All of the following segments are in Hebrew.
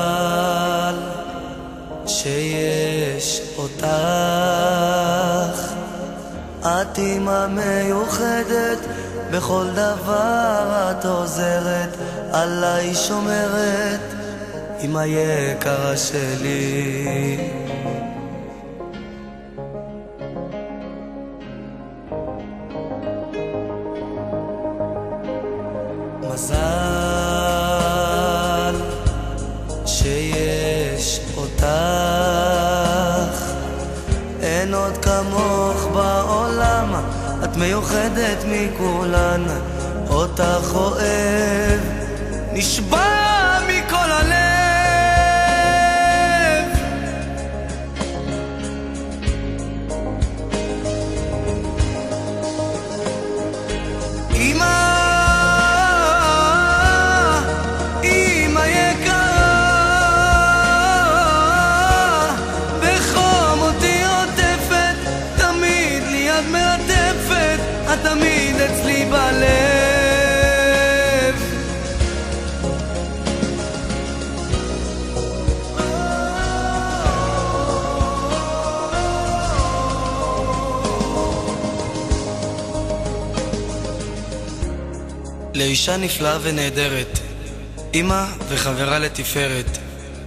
מזל שיש אותך, את אימא מיוחדת, בכל דבר את עוזרת, עליי שומרת, אימא יקרה שלי. מזל שיש אותך, אין עוד כמוך בעולם, את מיוחדת מכולן, אותך אוהב, נשבע מכל הלב. אמא, אמא יקרה, בחום אותי עוטפת, תמיד ליד מלטפת, את תמיד אצלי בלב. לאישה נפלאה ונהדרת, אמא וחברה לתפארת,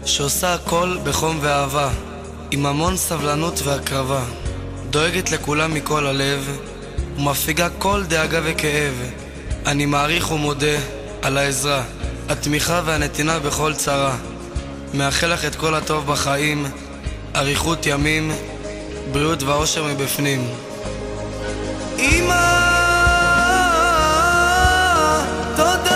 שעושה הכל בחום ואהבה, עם המון סבלנות והקרבה, דואגת לכולם מכל הלב, ומפיגה כל דאגה וכאב. אני מעריך ומודה על העזרה, התמיכה והנתינה בכל צרה. מאחל לך את כל הטוב בחיים, אריכות ימים, בריאות ואושר מבפנים. אמא, תודה